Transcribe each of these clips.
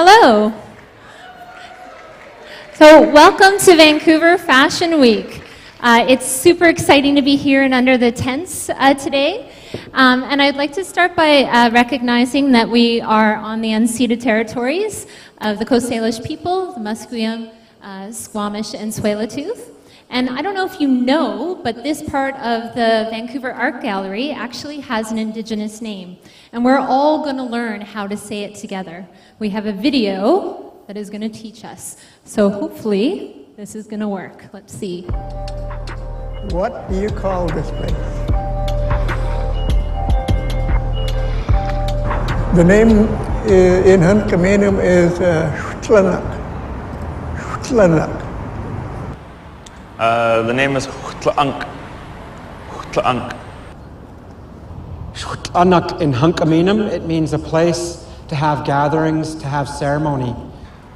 Hello. So welcome to Vancouver Fashion Week. It's super exciting to be here and under the tents today. And I'd like to start by recognizing that we are on the unceded territories of the Coast Salish people, the Musqueam, Squamish, and Tsleil-Waututh. And I don't know if you know, but this part of the Vancouver Art Gallery actually has an Indigenous name. And we're all going to learn how to say it together. We have a video that is going to teach us. So hopefully this is going to work. Let's see. What do you call this place? The name in Hunkaminam is Shtlanak. The name is Shtlaunk. Shtlanak in Hunkaminam, it means a place to have gatherings, to have ceremony.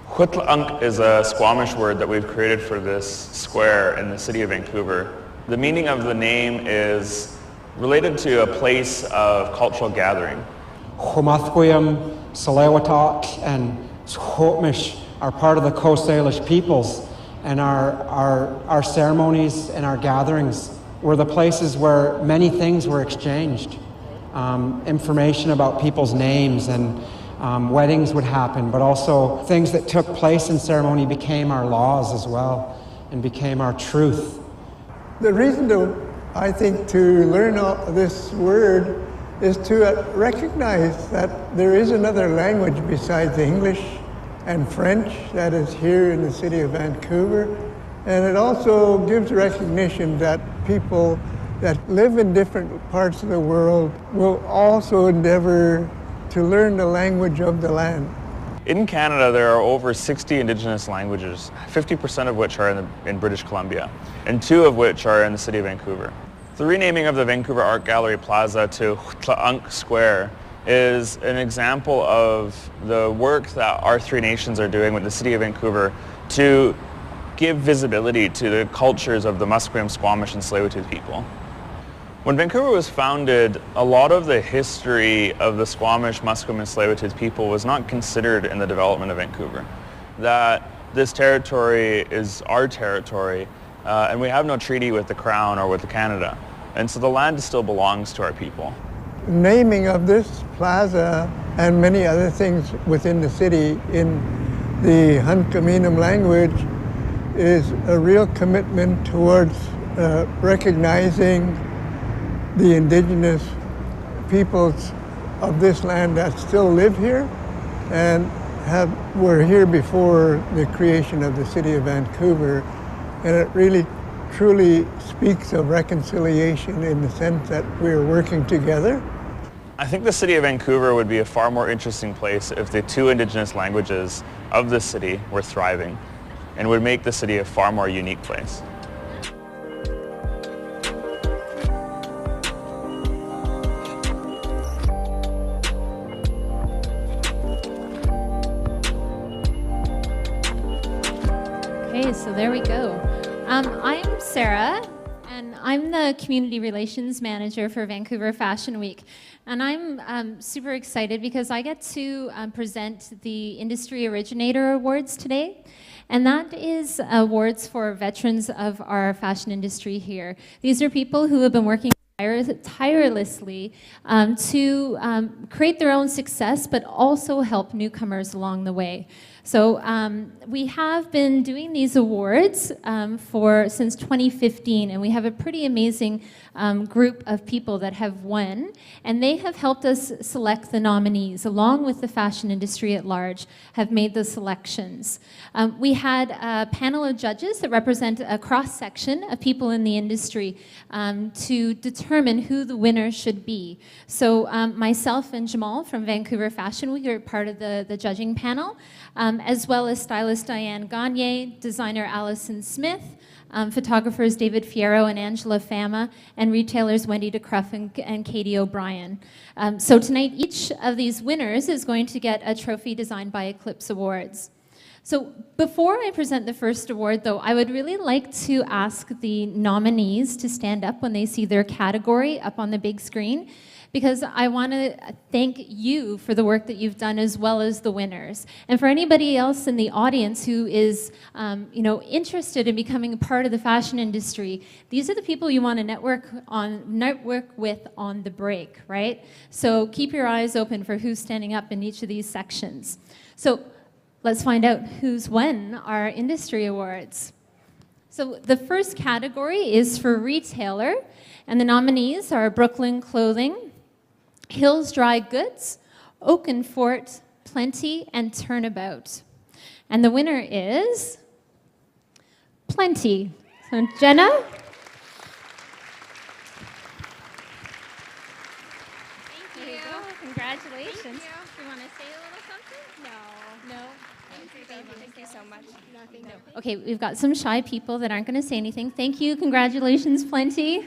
Shtlaunk is a Squamish word that we've created for this square in the city of Vancouver. The meaning of the name is related to a place of cultural gathering. Musqueam, Tsleil-Waututh, and Squamish are part of the Coast Salish peoples, and our ceremonies and our gatherings were the places where many things were exchanged. Information about people's names and weddings would happen, but also things that took place in ceremony became our laws as well and became our truth. The reason I think to learn this word is to recognize that there is another language besides English and French that is here in the city of Vancouver. And it also gives recognition that people that live in different parts of the world will also endeavor to learn the language of the land. In Canada, there are over 60 Indigenous languages, 50% of which are in British Columbia, and 2 of which are in the city of Vancouver. The renaming of the Vancouver Art Gallery Plaza to Shtlaunk Square is an example of the work that our 3 nations are doing with the city of Vancouver to give visibility to the cultures of the Musqueam, Squamish, and Tsleil-Waututh people. When Vancouver was founded, a lot of the history of the Squamish, Musqueam, and Tsleil-Waututh people was not considered in the development of Vancouver. That this territory is our territory, and we have no treaty with the Crown or with Canada. And so the land still belongs to our people. Naming of this plaza and many other things within the city in the Hunkaminam language is a real commitment towards recognizing the Indigenous peoples of this land that still live here and were here before the creation of the city of Vancouver. And it really truly speaks of reconciliation in the sense that we're working together. I think the city of Vancouver would be a far more interesting place if the 2 Indigenous languages of the city were thriving, and would make the city a far more unique place. Okay, so there we go. I'm Sarah, and I'm the Community Relations Manager for Vancouver Fashion Week. And I'm super excited because I get to present the Industry Originator Awards today. And that is awards for veterans of our fashion industry here. These are people who have been working tirelessly to create their own success, but also help newcomers along the way. So we have been doing these awards since 2015, and we have a pretty amazing group of people that have won, and they have helped us select the nominees, along with the fashion industry at large, have made the selections. We had a panel of judges that represent a cross-section of people in the industry to determine who the winner should be. So myself and Jamal from Vancouver Fashion Week are part of the judging panel, as well as stylist Diane Gagne, designer Allison Smith, photographers David Fierro and Angela Fama, and retailers Wendy DeCruff and Katie O'Brien. So tonight, each of these winners is going to get a trophy designed by Eclipse Awards. So before I present the first award, though, I would really like to ask the nominees to stand up when they see their category up on the big screen, because I want to thank you for the work that you've done, as well as the winners. And for anybody else in the audience who is interested in becoming a part of the fashion industry, these are the people you want to network with on the break, right? So keep your eyes open for who's standing up in each of these sections. So let's find out who's won our industry awards. So the first category is for retailer, and the nominees are Brooklyn Clothing, Hills Dry Goods, Oakenfort, Plenty, and Turnabout. And the winner is Plenty. So Jenna? Thank you. Congratulations. Thank you. Do you want to say a little something? No. No? Thank you so much. Nothing. No. Okay, we've got some shy people that aren't going to say anything. Thank you. Congratulations, Plenty.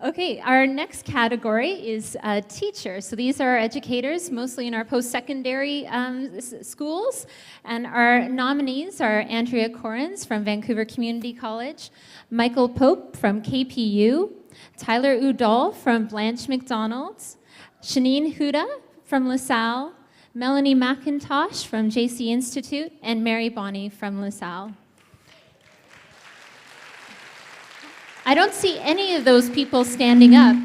Okay, our next category is teacher. So these are educators, mostly in our post-secondary schools. And our nominees are Andrea Corrins from Vancouver Community College, Michael Pope from KPU, Tyler Udall from Blanche McDonald's, Shanine Huda from LaSalle, Melanie McIntosh from JC Institute, and Mary Bonney from LaSalle. I don't see any of those people standing up,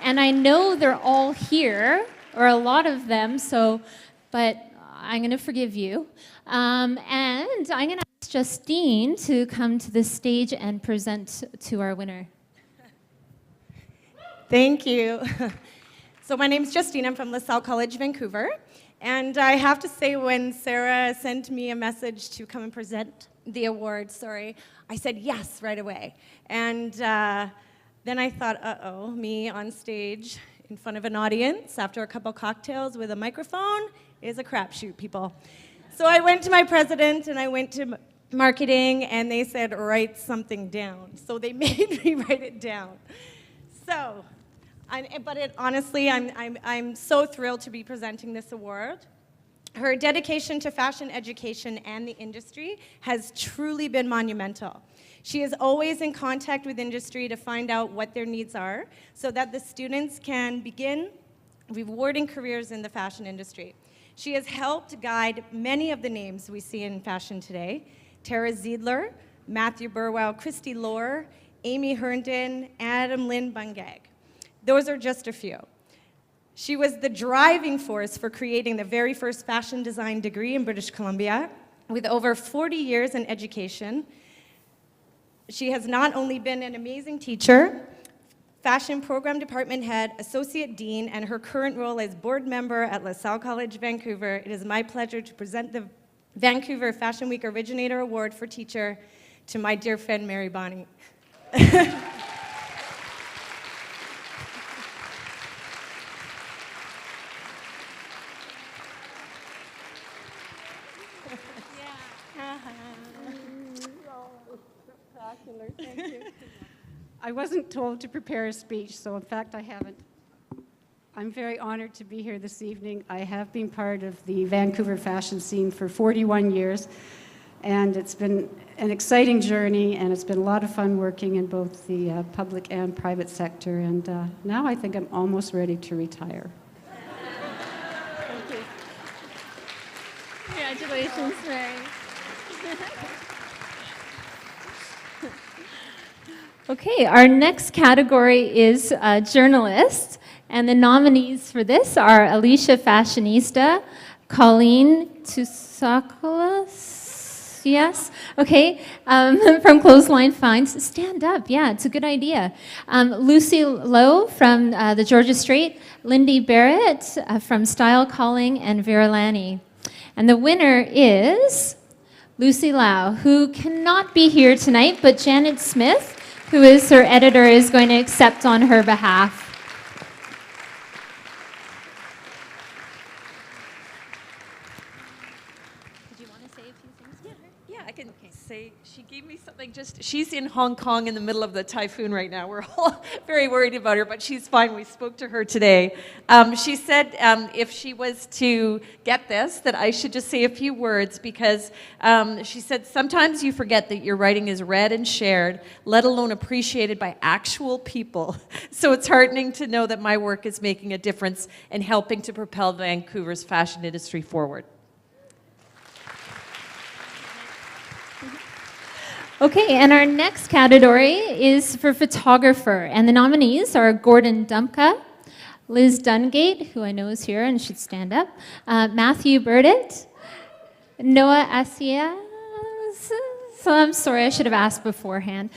and I know they're all here, or a lot of them, but I'm going to forgive you. And I'm going to ask Justine to come to the stage and present to our winner. Thank you. So my name is Justine. I'm from LaSalle College, Vancouver. And I have to say, when Sarah sent me a message to come and present the award, I said yes right away. And then I thought, uh-oh, me on stage in front of an audience after a couple cocktails with a microphone is a crapshoot, people. So I went to my president and I went to marketing, and they said, write something down. So they made me write it down. So, honestly, I'm so thrilled to be presenting this award. Her dedication to fashion education and the industry has truly been monumental. She is always in contact with industry to find out what their needs are so that the students can begin rewarding careers in the fashion industry. She has helped guide many of the names we see in fashion today: Tara Ziedler, Matthew Burwell, Christy Lohr, Amy Herndon, Adam Lynn Bungag. Those are just a few. She was the driving force for creating the very first fashion design degree in British Columbia. With over 40 years in education, she has not only been an amazing teacher, fashion program department head, associate dean, and her current role as board member at LaSalle College, Vancouver. It is my pleasure to present the Vancouver Fashion Week Originator Award for Teacher to my dear friend, Mary Bonney. I wasn't told to prepare a speech, so in fact I haven't. I'm very honored to be here this evening. I have been part of the Vancouver fashion scene for 41 years, and it's been an exciting journey, and it's been a lot of fun working in both the public and private sector, and now I think I'm almost ready to retire. Thank you. Congratulations, Mary. Okay, our next category is journalist, and the nominees for this are Alicia Fashionista, Colleen Tsoukalos, yes, okay, from Clothesline Finds. Stand up, yeah, it's a good idea. Lucy Lowe from the Georgia Strait, Lindy Barrett from Style Calling, and Vera Lanny. And the winner is Lucy Lau, who cannot be here tonight, but Janet Smith, who is her editor, is going to accept on her behalf. Did you want to say a few things? Yeah, I can say she gave me something She's in Hong Kong in the middle of the typhoon right now. We're all very worried about her, but she's fine. We spoke to her today. She said if she was to get this, that I should just say a few words because she said, sometimes you forget that your writing is read and shared, let alone appreciated by actual people. So it's heartening to know that my work is making a difference and helping to propel Vancouver's fashion industry forward. Okay, and our next category is for photographer, and the nominees are Gordon Dumpka, Liz Dungate, who I know is here and should stand up, Matthew Burdett, Noah Asia, so I'm sorry, I should have asked beforehand,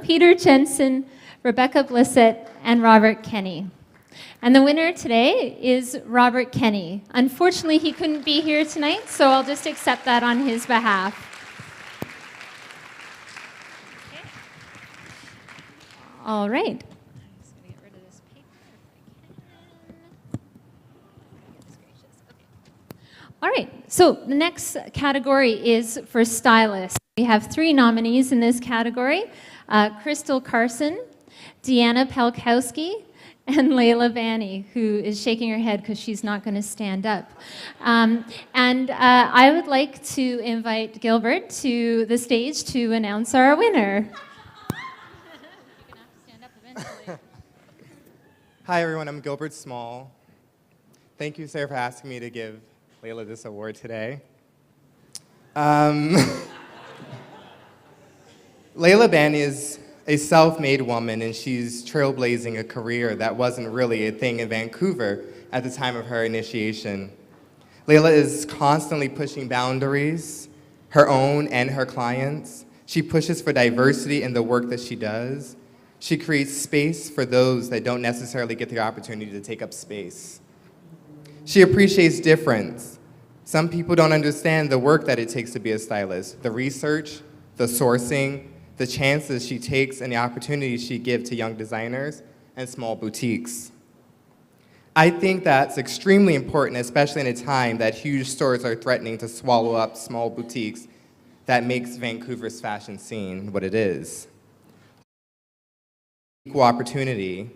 Peter Jensen, Rebecca Blissett, and Robert Kenny. And the winner today is Robert Kenny. Unfortunately, he couldn't be here tonight, so I'll just accept that on his behalf. All right. I'm just going to get rid of this paper if I can. All right. So the next category is for stylists. We have 3 nominees in this category: Crystal Carson, Deanna Pelkowski, and Layla Vanny, who is shaking her head because she's not going to stand up. I would like to invite Gilbert to the stage to announce our winner. Hi everyone, I'm Gilbert Small. Thank you, Sarah, for asking me to give Layla this award today. Layla Banny is a self-made woman, and she's trailblazing a career that wasn't really a thing in Vancouver at the time of her initiation. Layla is constantly pushing boundaries, her own and her clients'. She pushes for diversity in the work that she does. She creates space for those that don't necessarily get the opportunity to take up space. She appreciates difference. Some people don't understand the work that it takes to be a stylist, the research, the sourcing, the chances she takes, and the opportunities she gives to young designers and small boutiques. I think that's extremely important, especially in a time that huge stores are threatening to swallow up small boutiques that makes Vancouver's fashion scene what it is. Equal opportunity,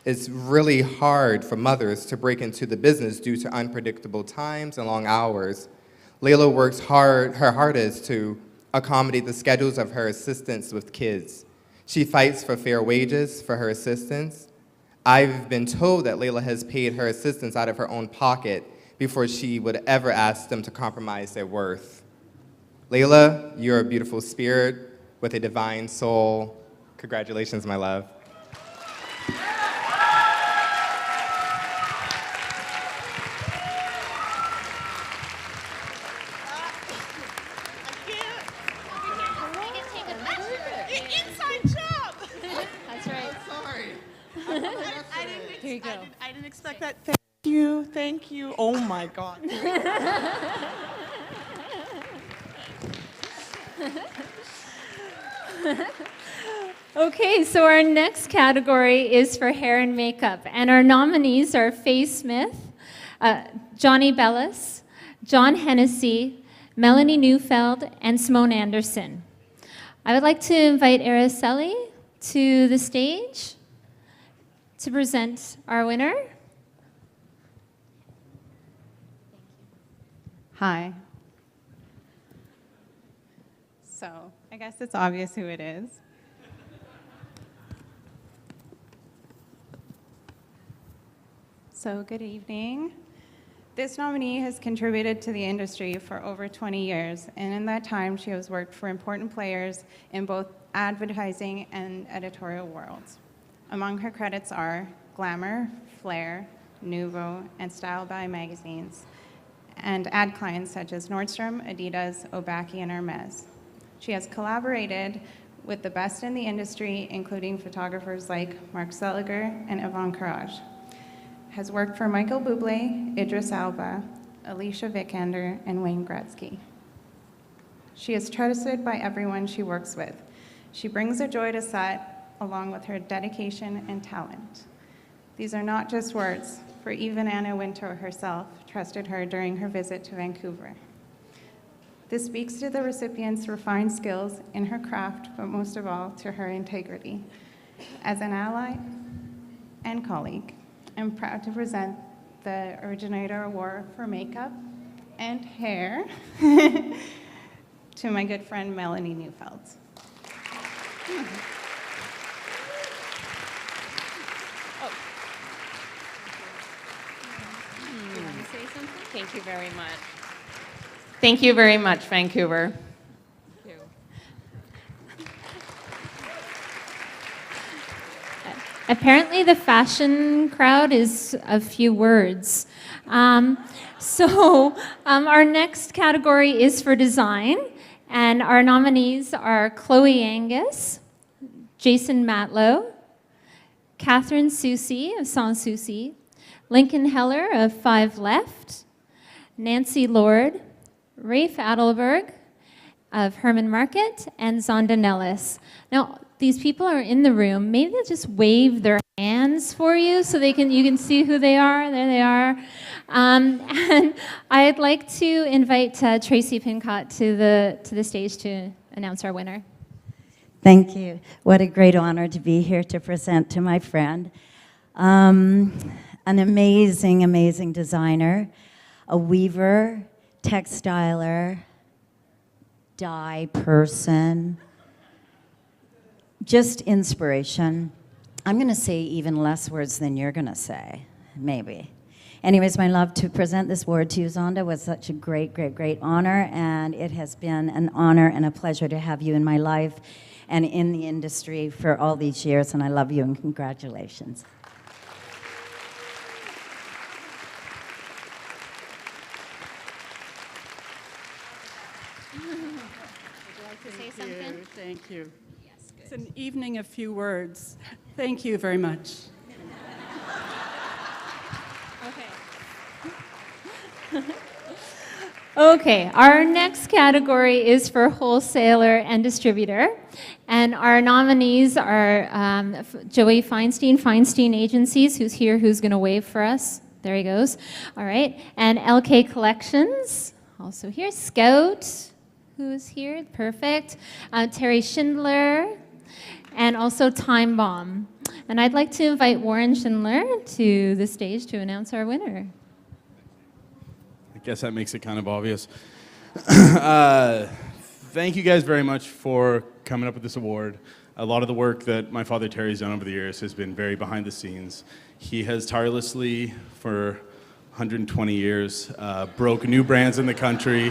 it's really hard for mothers to break into the business due to unpredictable times and long hours. Layla works her hardest to accommodate the schedules of her assistants with kids. She fights for fair wages for her assistants. I've been told that Layla has paid her assistants out of her own pocket before she would ever ask them to compromise their worth. Layla, you're a beautiful spirit with a divine soul. Congratulations, my love. I didn't expect that. Thank you. Oh my God. Okay, so our next category is for hair and makeup, and our nominees are Faye Smith, Johnny Bellis, John Hennessy, Melanie Neufeld, and Simone Anderson. I would like to invite Araceli to the stage to present our winner. Hi. So, I guess it's obvious who it is. So, good evening. This nominee has contributed to the industry for over 20 years, and in that time, she has worked for important players in both advertising and editorial worlds. Among her credits are Glamour, Flair, Nouveau, and Style by magazines, and ad clients such as Nordstrom, Adidas, Obaki, and Hermes. She has collaborated with the best in the industry, including photographers like Mark Seliger and Yvonne Courage. Has worked for Michael Bublé, Idris Elba, Alicia Vikander, and Wayne Gretzky. She is trusted by everyone she works with. She brings a joy to set, along with her dedication and talent. These are not just words, for even Anna Wintour herself trusted her during her visit to Vancouver. This speaks to the recipient's refined skills in her craft, but most of all, to her integrity. As an ally and colleague, I'm proud to present the Originator Award for makeup and hair to my good friend Melanie Neufeld. Thank you very much. Thank you very much, Vancouver. Apparently the fashion crowd is a few words. Our next category is for design, and our nominees are Chloe Angus, Jason Matlow, Catherine Soucy of Sans Souci, Lincoln Heller of Five Left, Nancy Lord, Rafe Adelberg of Herman Market, and Zonda Nellis. Now, these people are in the room. Maybe they'll just wave their hands for you so you can see who they are. There they are. And I'd like to invite Tracy Pincott to the stage to announce our winner. Thank you. What a great honor to be here to present to my friend. An amazing, amazing designer, a weaver, textiler, dye person, just inspiration. I'm going to say even less words than you're going to say, maybe. Anyways, my love, to present this award to you, Zonda, was such a great, great, great honor, and it has been an honor and a pleasure to have you in my life and in the industry for all these years, and I love you, and congratulations. Thank you. Yes, good. It's an evening of few words. Thank you very much. Okay, our next category is for wholesaler and distributor. And our nominees are Joey Feinstein Agencies, who's here, who's going to wave for us. There he goes. All right. And LK Collections, also here. Scout, who's here, perfect. Terry Schindler, and also Time Bomb. And I'd like to invite Warren Schindler to the stage to announce our winner. I guess that makes it kind of obvious. Thank you guys very much for coming up with this award. A lot of the work that my father Terry's done over the years has been very behind the scenes. He has tirelessly, for 120 years, broke new brands in the country.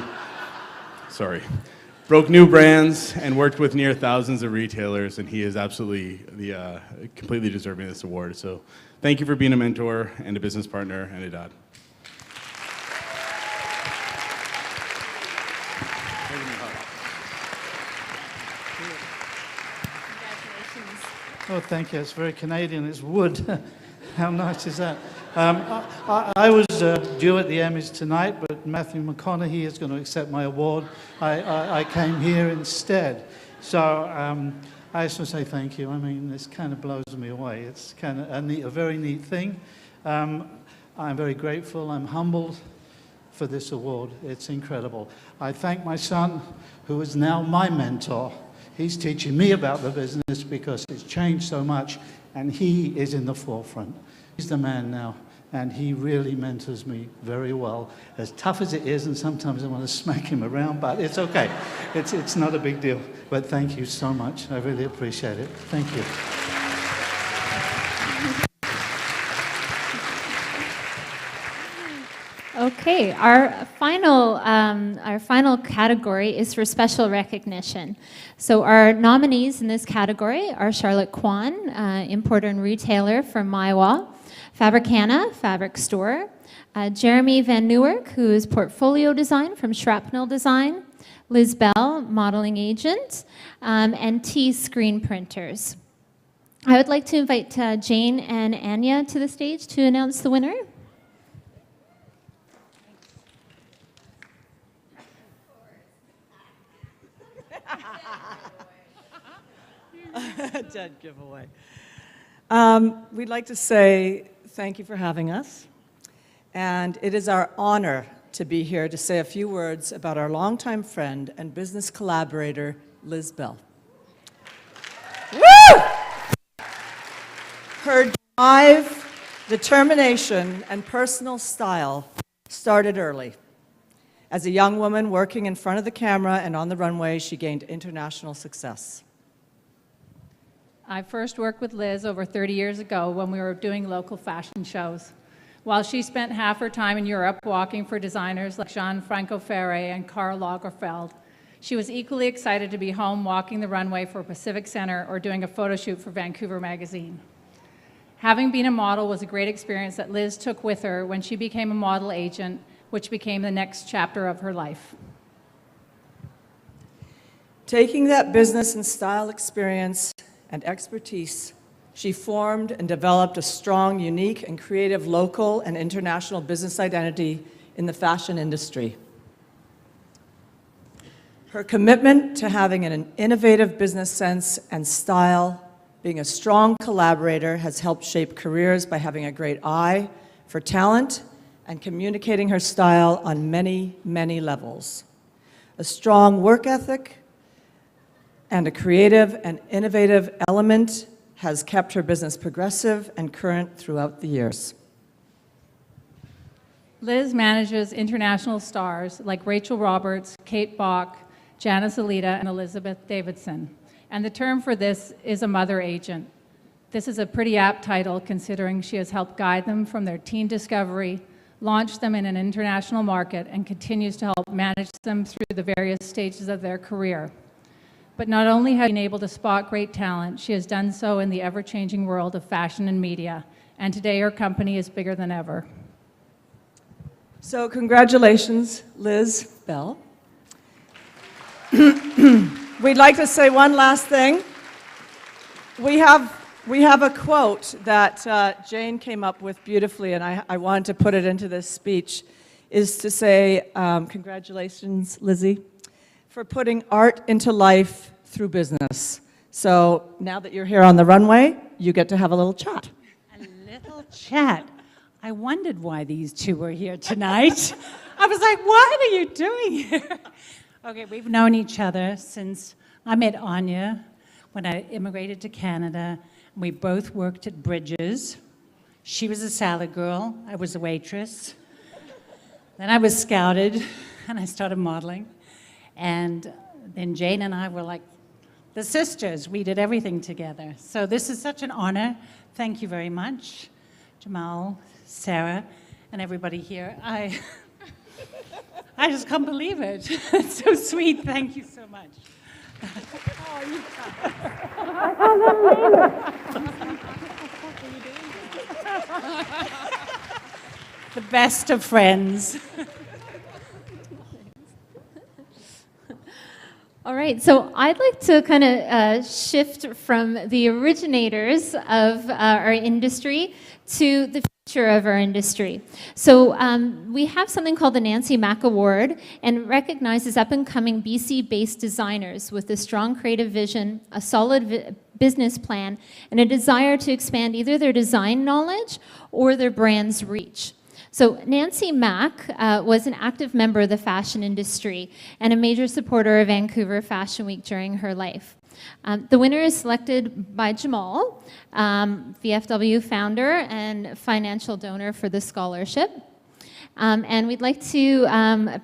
Broke new brands and worked with near thousands of retailers, and he is absolutely completely deserving of this award. So thank you for being a mentor and a business partner and a dad. Oh, thank you. It's very Canadian. It's wood. How nice is that? I was due at the Emmys tonight, but Matthew McConaughey is going to accept my award. I came here instead. So I just want to say thank you. I mean, this kind of blows me away. It's kind of a very neat thing. I'm very grateful. I'm humbled for this award. It's incredible. I thank my son, who is now my mentor. He's teaching me about the business because it's changed so much, and he is in the forefront. He's the man now, and he really mentors me very well. As tough as it is, and sometimes I want to smack him around, but it's okay. It's not a big deal. But thank you so much. I really appreciate it. Thank you. Okay, our final category is for special recognition. So our nominees in this category are Charlotte Kwan, importer and retailer from Maiwa, Fabricana, fabric store, Jeremy Van Newark, who is portfolio design from Shrapnel Design, Liz Bell, modeling agent, and T Screen Printers. I would like to invite Jane and Anya to the stage to announce the winner. Dead giveaway. We'd like to say thank you for having us. And it is our honor to be here to say a few words about our longtime friend and business collaborator, Liz Bell. Woo! Her drive, determination, and personal style started early. As a young woman working in front of the camera and on the runway, she gained international success. I first worked with Liz over 30 years ago when we were doing local fashion shows. While she spent half her time in Europe walking for designers like Gianfranco Ferre and Karl Lagerfeld, she was equally excited to be home walking the runway for Pacific Center or doing a photo shoot for Vancouver magazine. Having been a model was a great experience that Liz took with her when she became a model agent, which became the next chapter of her life. Taking that business and style experience and expertise, she formed and developed a strong, unique, and creative local and international business identity in the fashion industry. Her commitment to having an innovative business sense and style, being a strong collaborator, has helped shape careers by having a great eye for talent and communicating her style on many, many levels. A strong work ethic and a creative and innovative element has kept her business progressive and current throughout the years. Liz manages international stars like Rachel Roberts, Kate Bach, Janice Alita, and Elizabeth Davidson. And the term for this is a mother agent. This is a pretty apt title considering she has helped guide them from their teen discovery, launch them in an international market, and continues to help manage them through the various stages of their career. But not only has she been able to spot great talent, she has done so in the ever-changing world of fashion and media. And today her company is bigger than ever. So congratulations, Liz Bell. We'd like to say one last thing. We have a quote that Jane came up with beautifully, and I wanted to put it into this speech, is to say, congratulations, Lizzie, for putting art into life through business. So now that you're here on the runway, you get to have a little chat. A little chat. I wondered why these two were here tonight. I was like, what are you doing here? Okay, we've known each other since I met Anya when I immigrated to Canada. We both worked at Bridges. She was a salad girl. I was a waitress. Then I was scouted, and I started modeling. And then Jane and I were like the sisters. We did everything together. So this is such an honor. Thank you very much, Jamal, Sarah, and everybody here. I just can't believe it. It's so sweet. Thank you so much. The best of friends. All right, so I'd like to kind of shift from the originators of our industry to the future of our industry. So we have something called the Nancy Mack Award, and it recognizes up-and-coming BC-based designers with a strong creative vision, a solid business plan, and a desire to expand either their design knowledge or their brand's reach. So Nancy Mack was an active member of the fashion industry and a major supporter of Vancouver Fashion Week during her life. The winner is selected by Jamal, VFW founder and financial donor for the scholarship. And we'd like to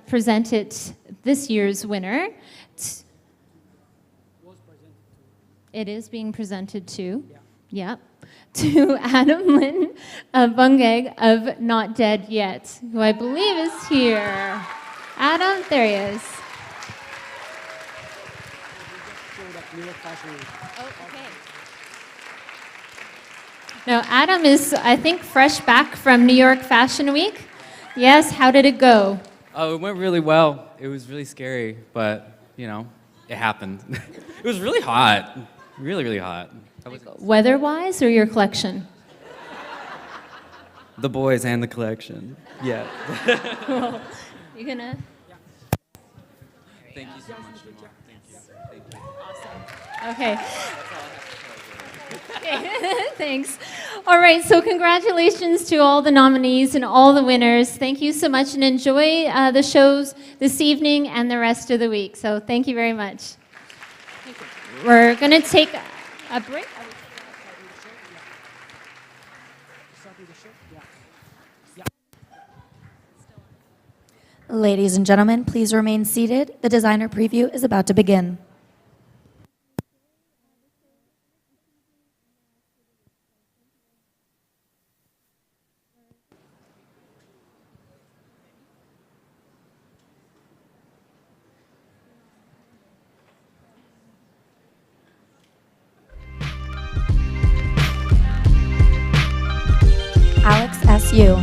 present it, this year's winner. It is being presented to, yeah, to Adam Lynn Bungag of Not Dead Yet, who I believe is here. Adam, there he is. Oh, okay. Now, Adam is, I think, fresh back from New York Fashion Week. Yes, how did it go? Oh, it went really well. It was really scary, but, you know, it happened. It was really hot. Really, really hot. Weather-wise or your collection? The boys and the collection. Yeah. Cool. You gonna? Thank you so much, Jamal. Thank you. Thank you. Awesome. Okay. Okay, thanks. All right, so congratulations to all the nominees and all the winners. Thank you so much, and enjoy the shows this evening and the rest of the week. So thank you very much. We're going to take a break. Ladies and gentlemen, please remain seated. The designer preview is about to begin. Alex S.U.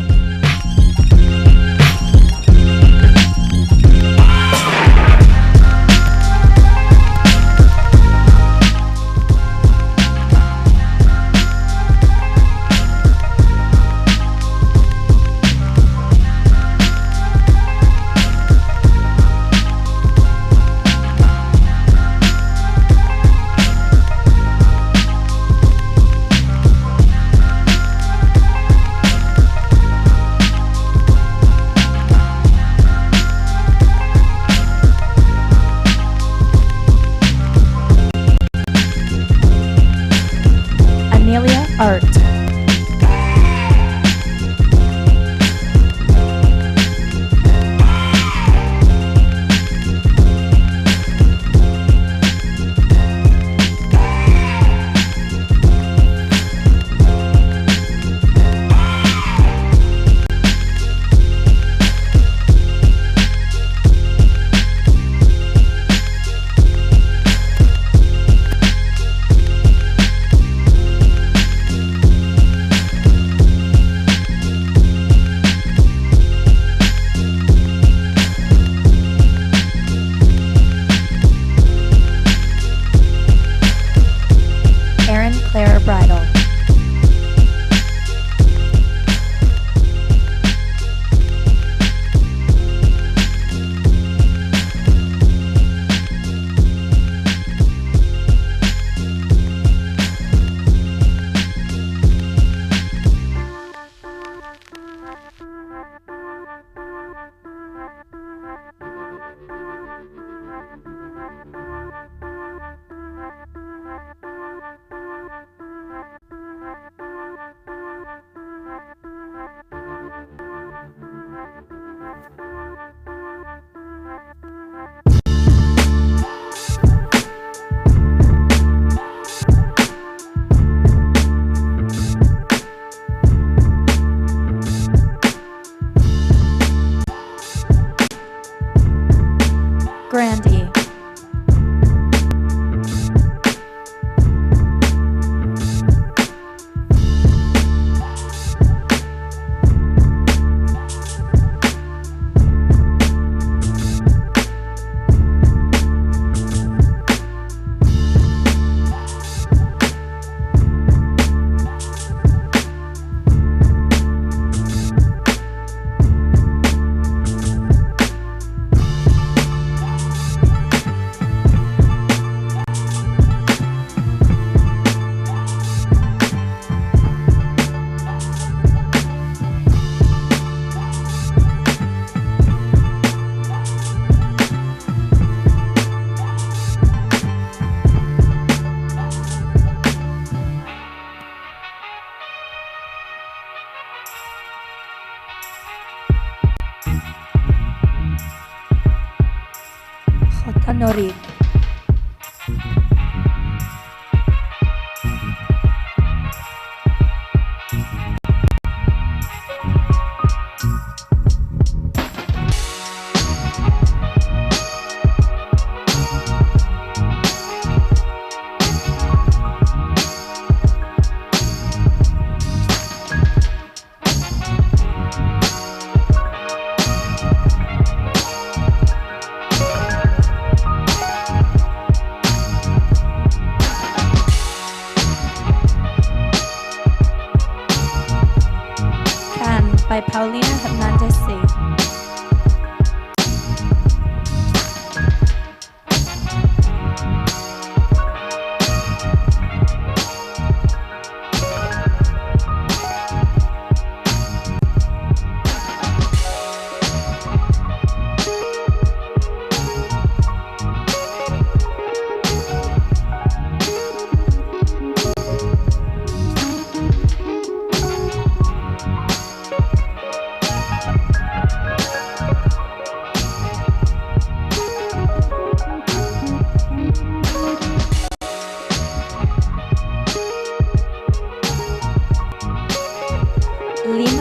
Art. Bridal. Grandy. Norid. By Paulina Hernandez C.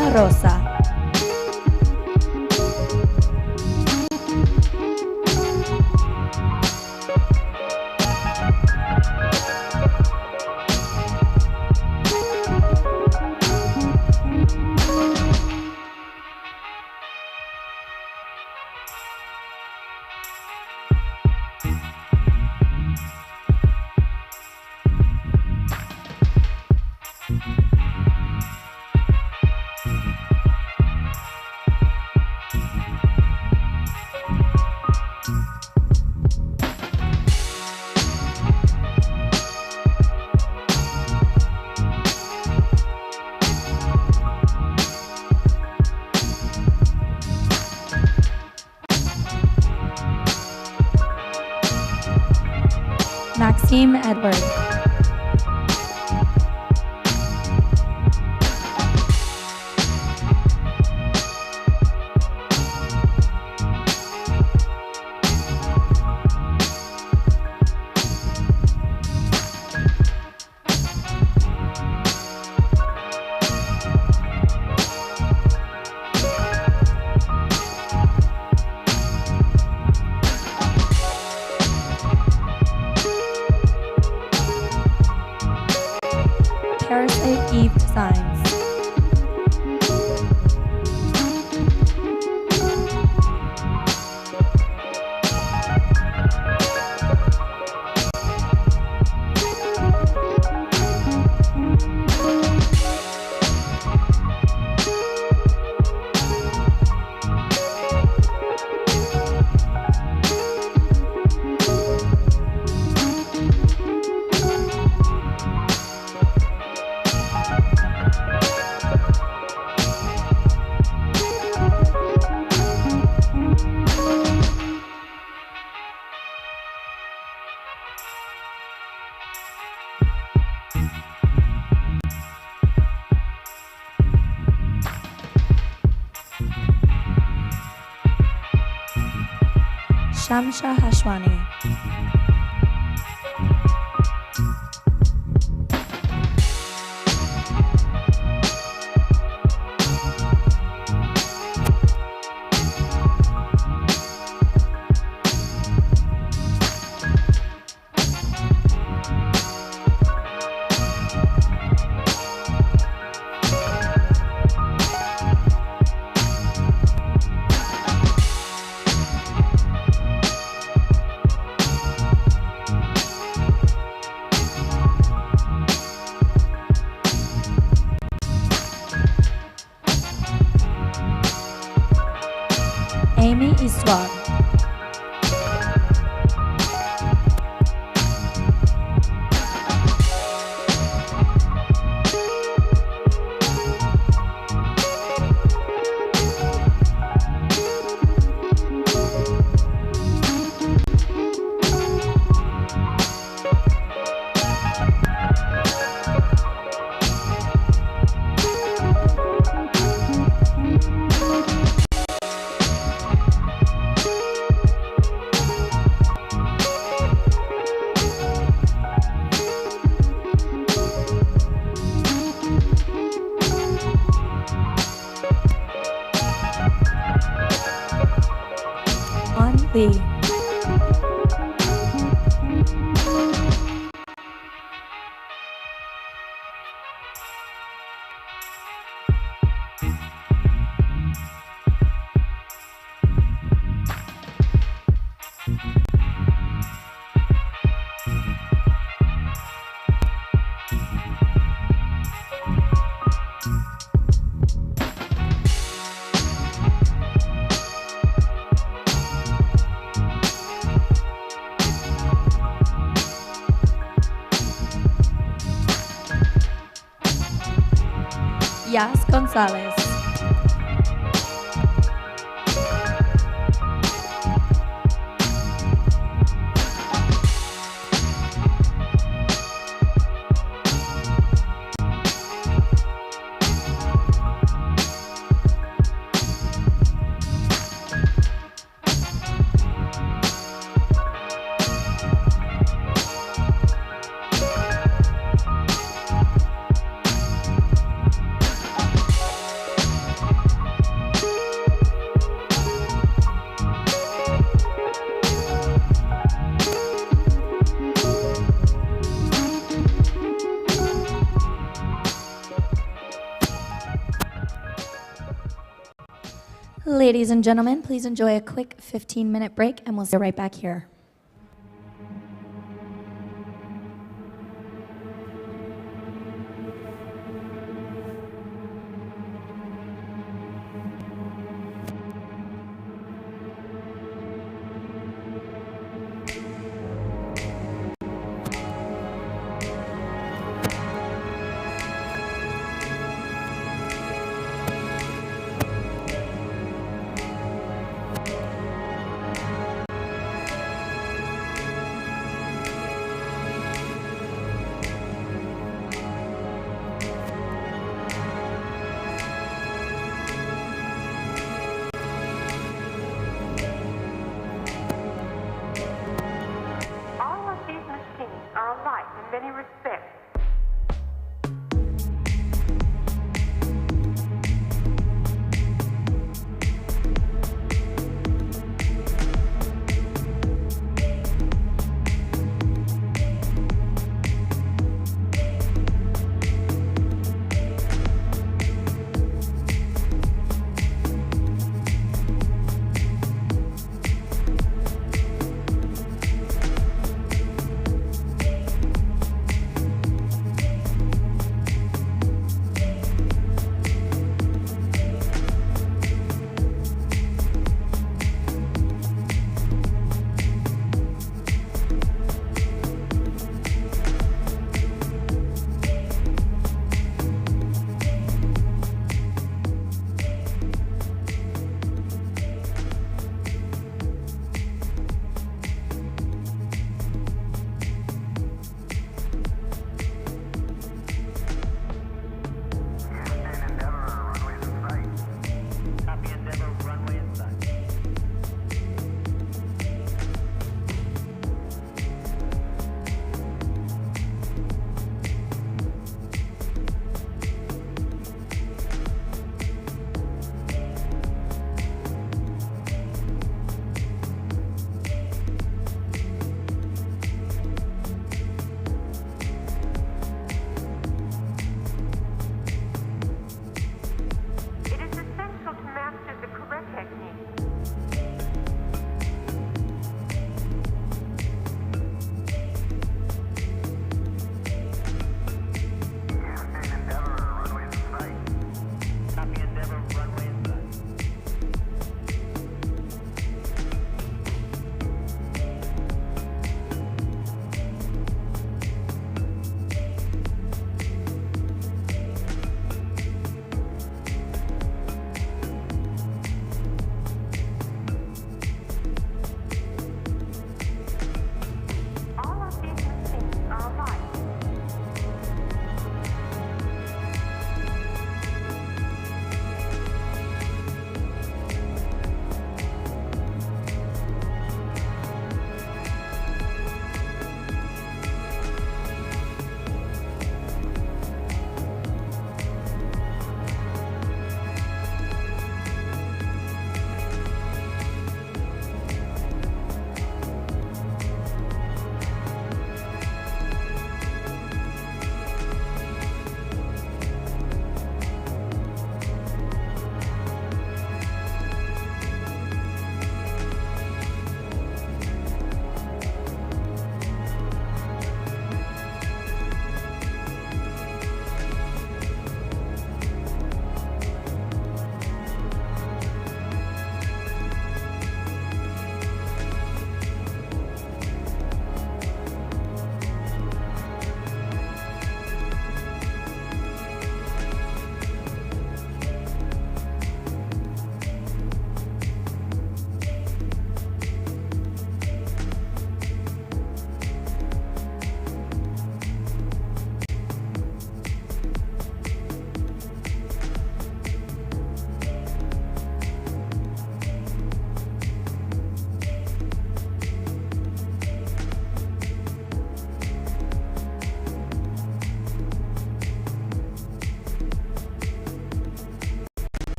Shamsha Rosa. Maxime Edward. Parasite Eve Designs. Shamsha Hashwani. Amy Iswag. Lee. Yas Gonzalez. Ladies and gentlemen, please enjoy a quick 15-minute break, and we'll see you right back here.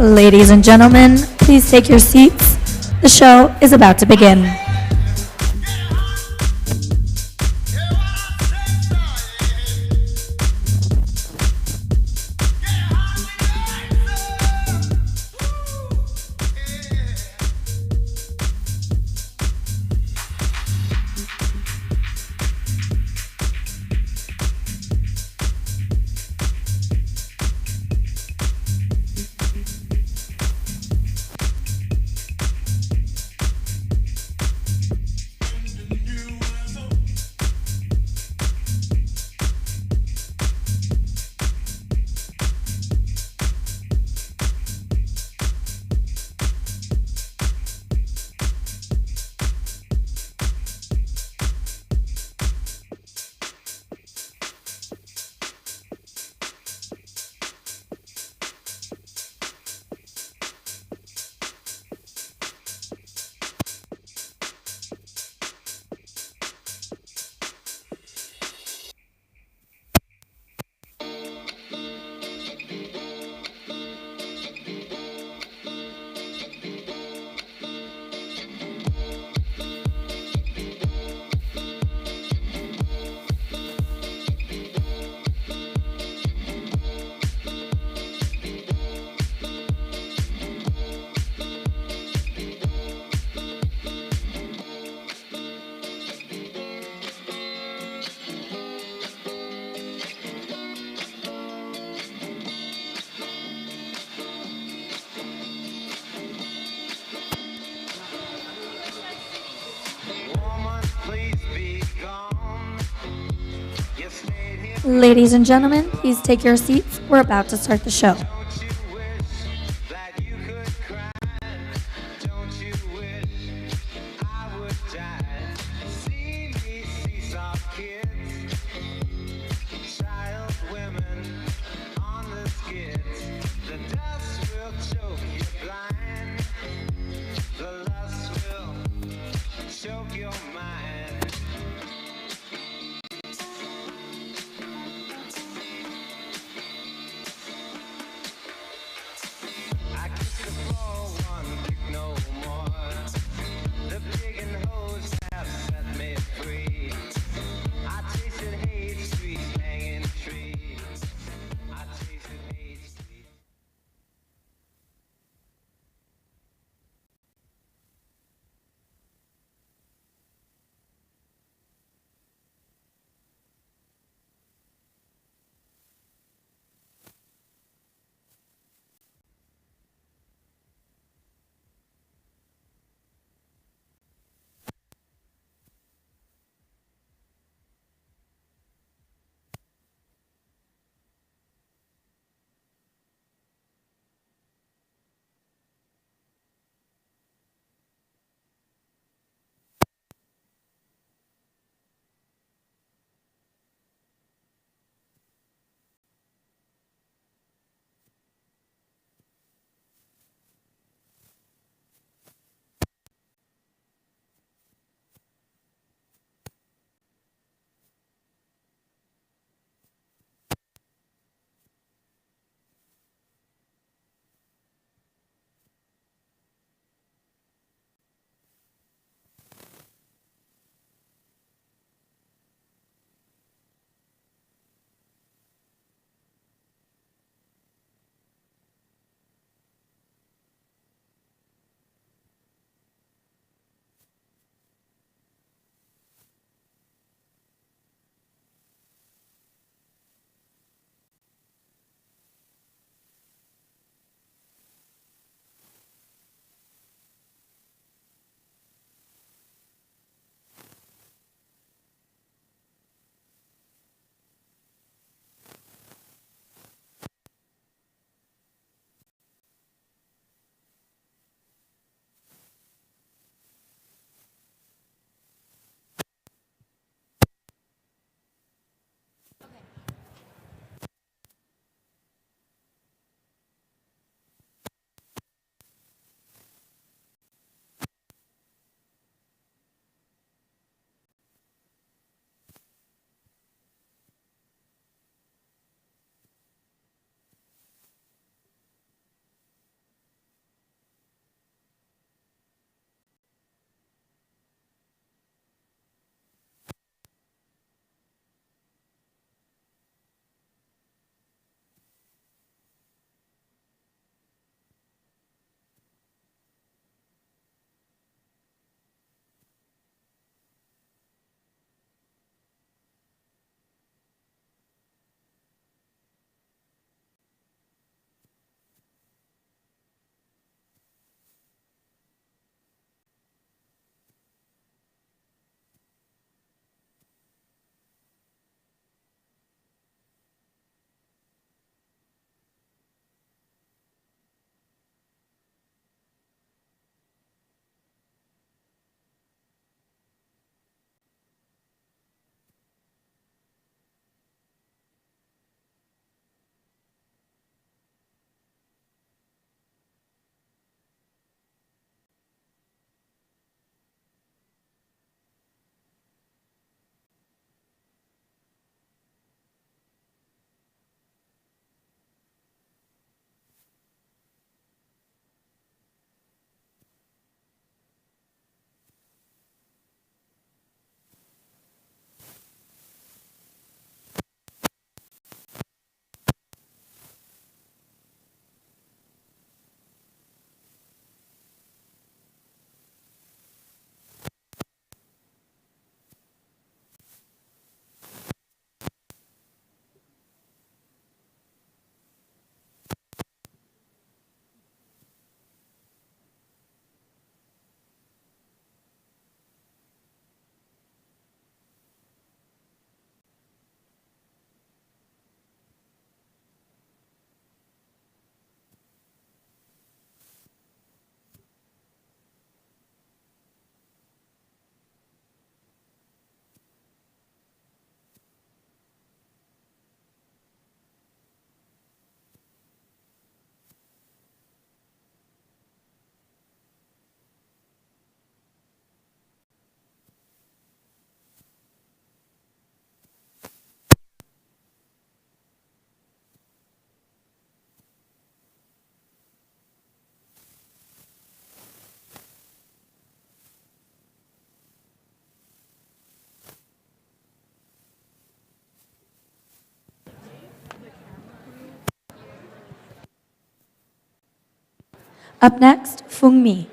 Ladies and gentlemen, please take your seats. The show is about to begin. Ladies and gentlemen, please take your seats. We're about to start the show. Up next, PHUONG Mi.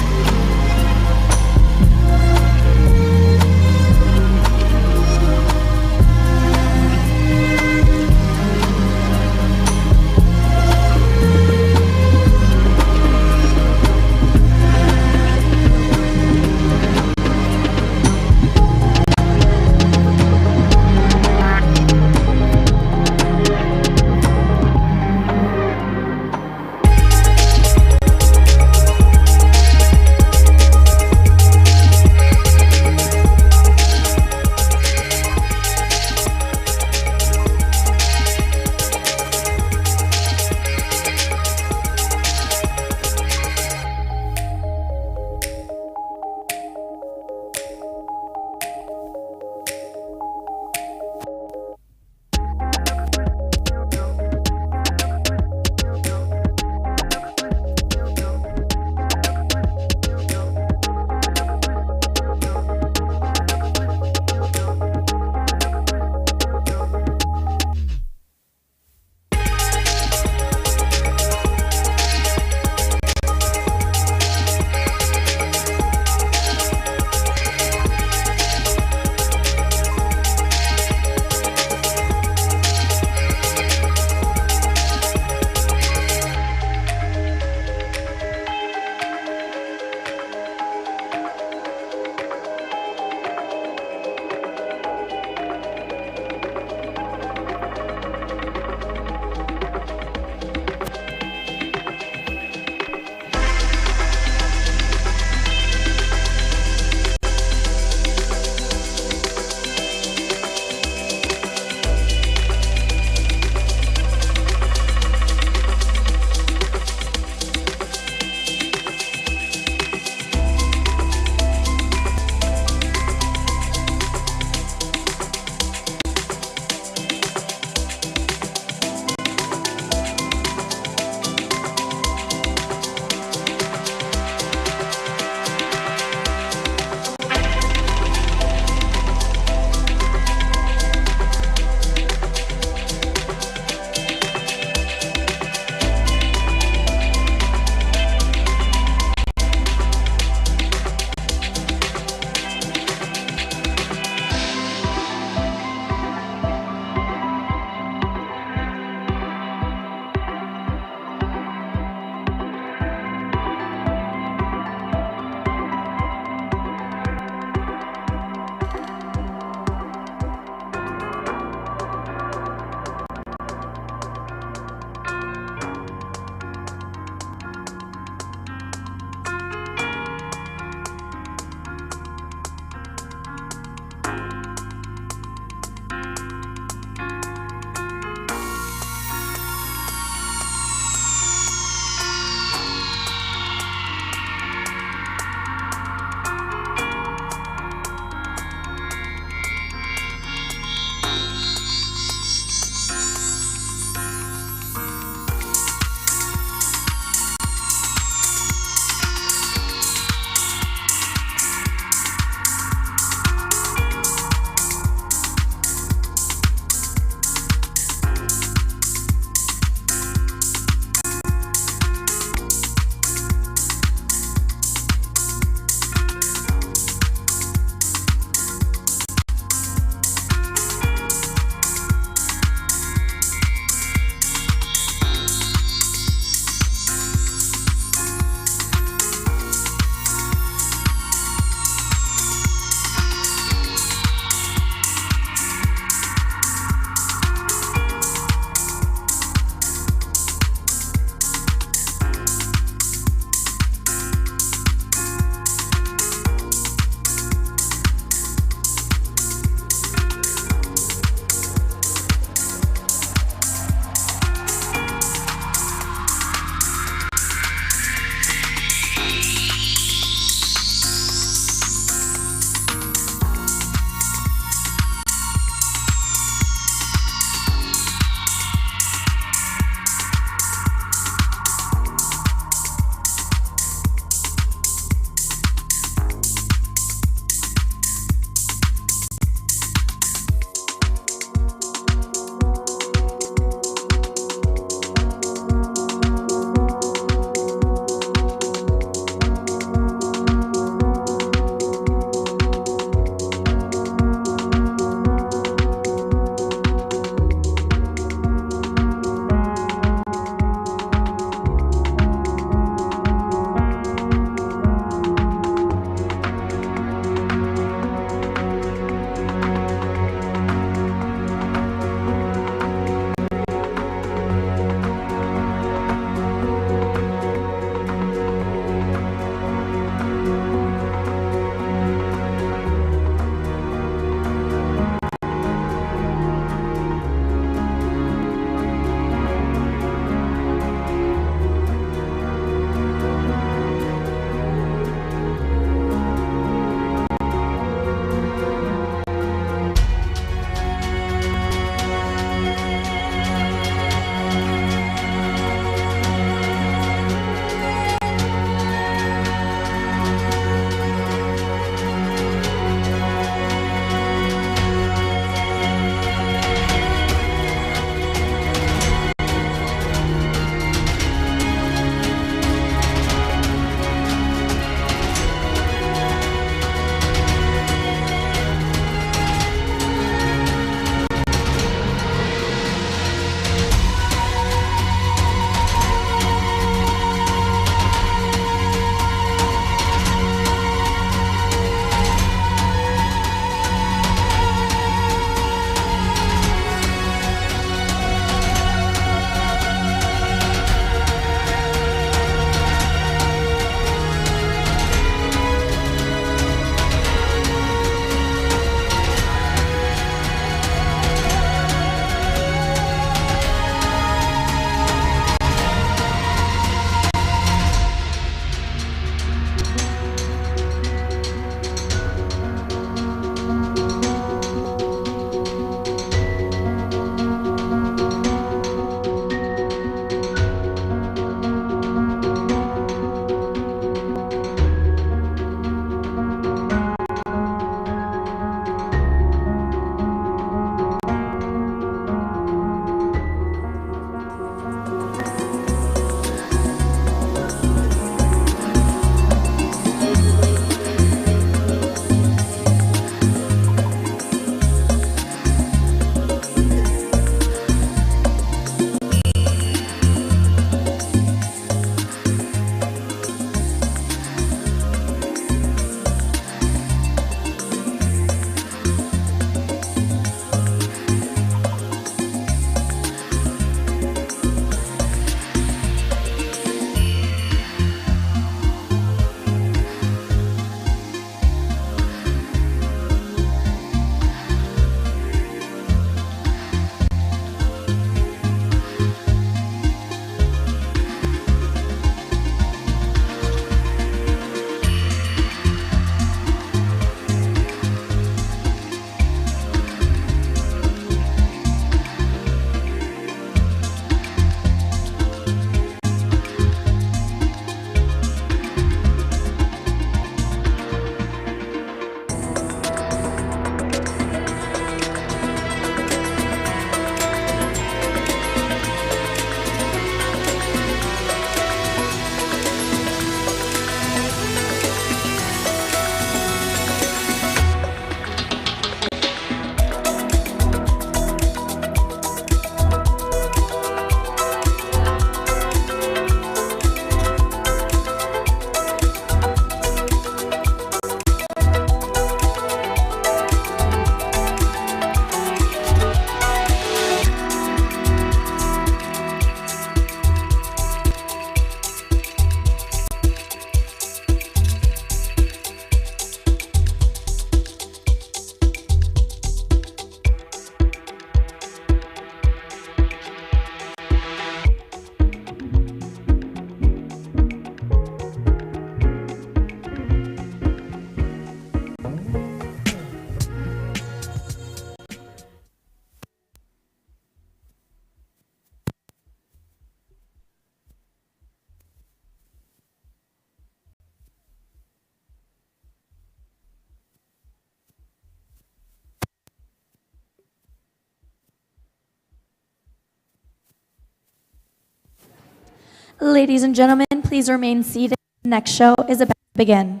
Ladies and gentlemen, please remain seated. The next show is about to begin.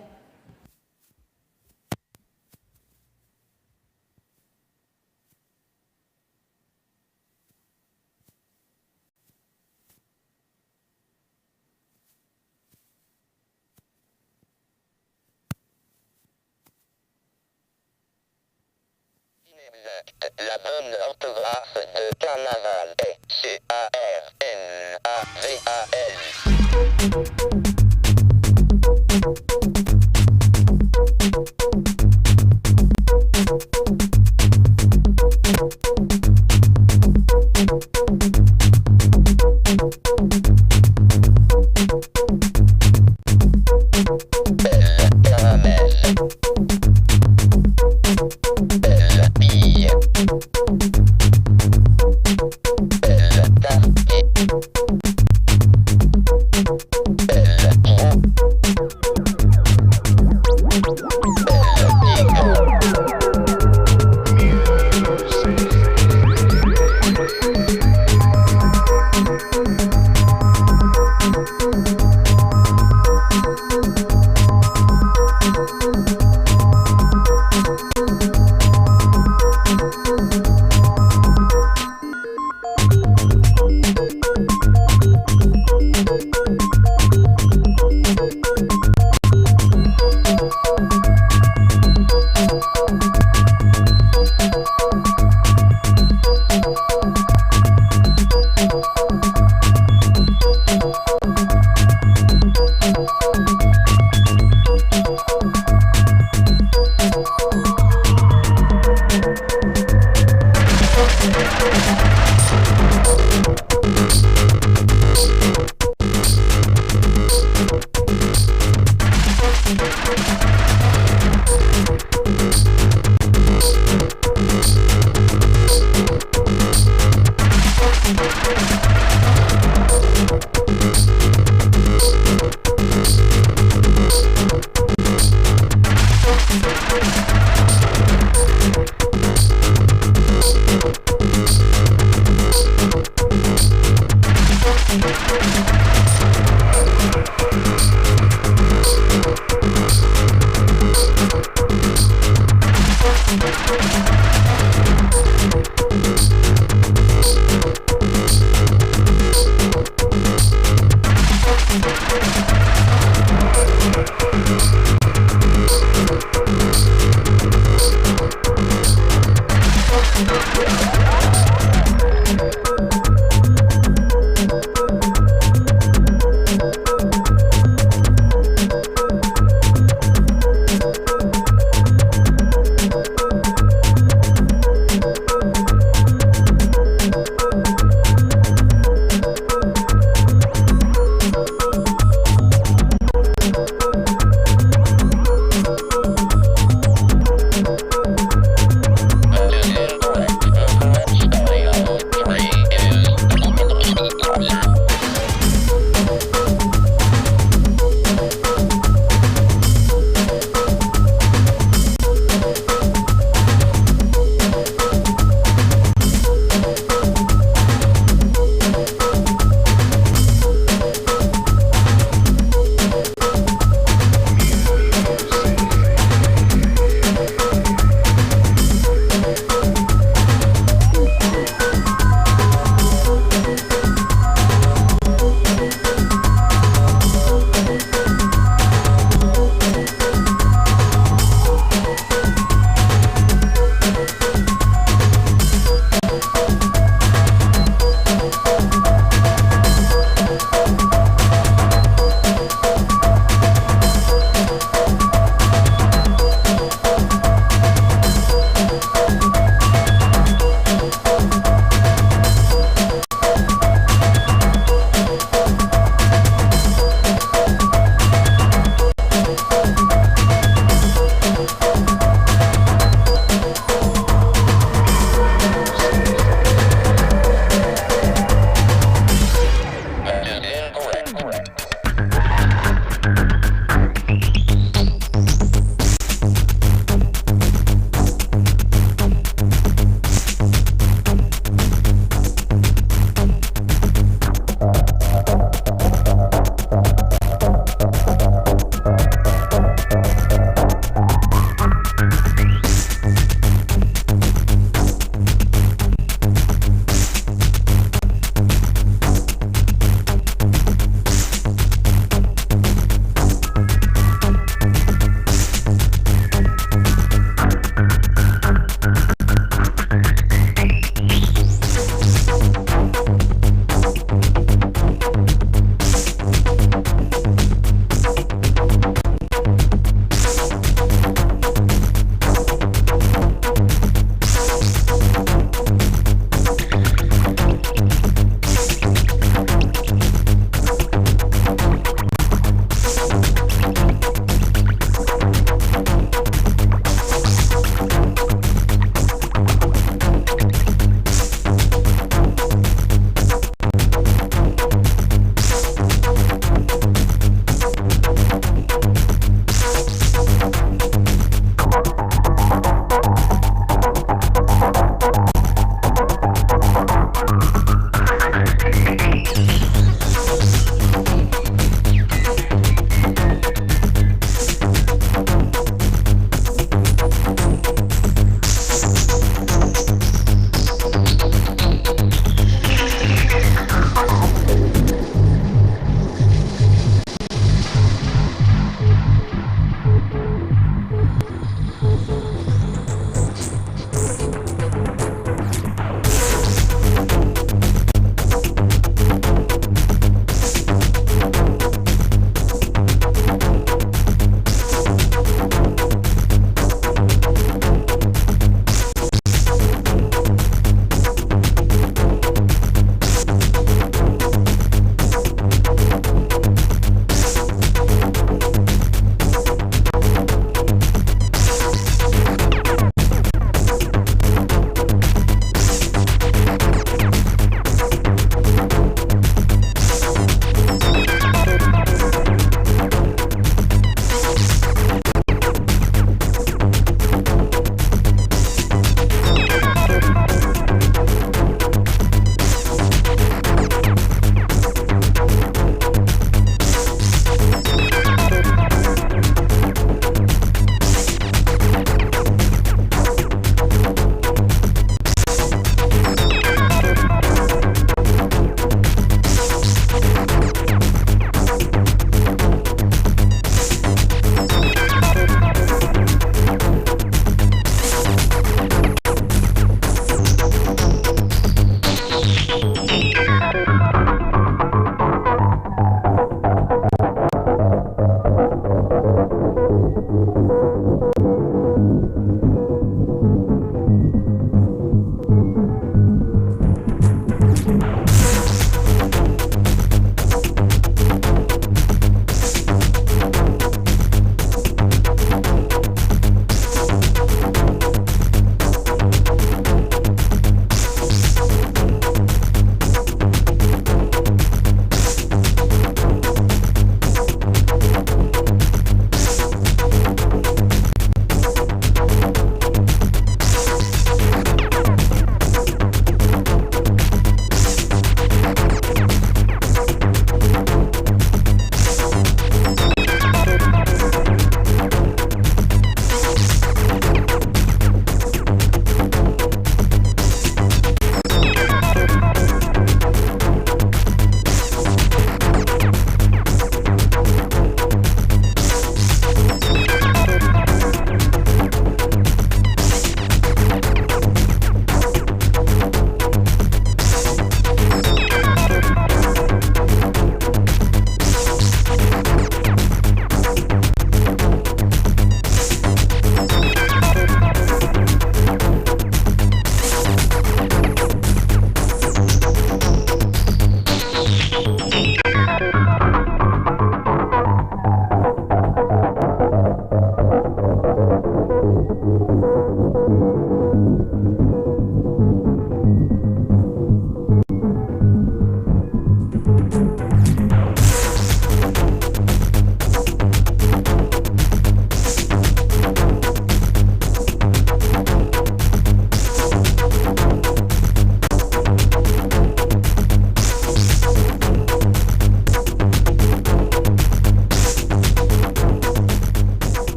La bonne orthographe de carnaval est Belle caramel. Belle bille. Belle tarte.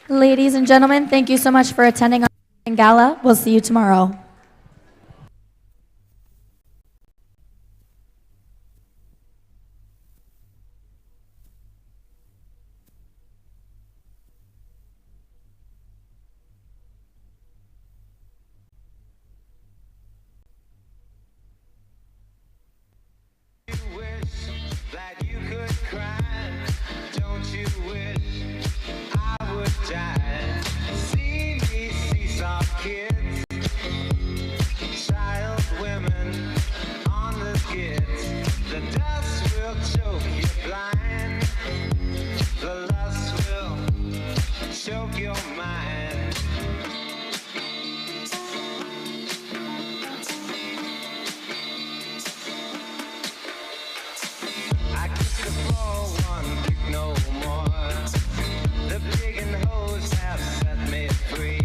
Ladies and gentlemen, thank you so much for attending our gala. We'll see you tomorrow. The big and hoes have set me free.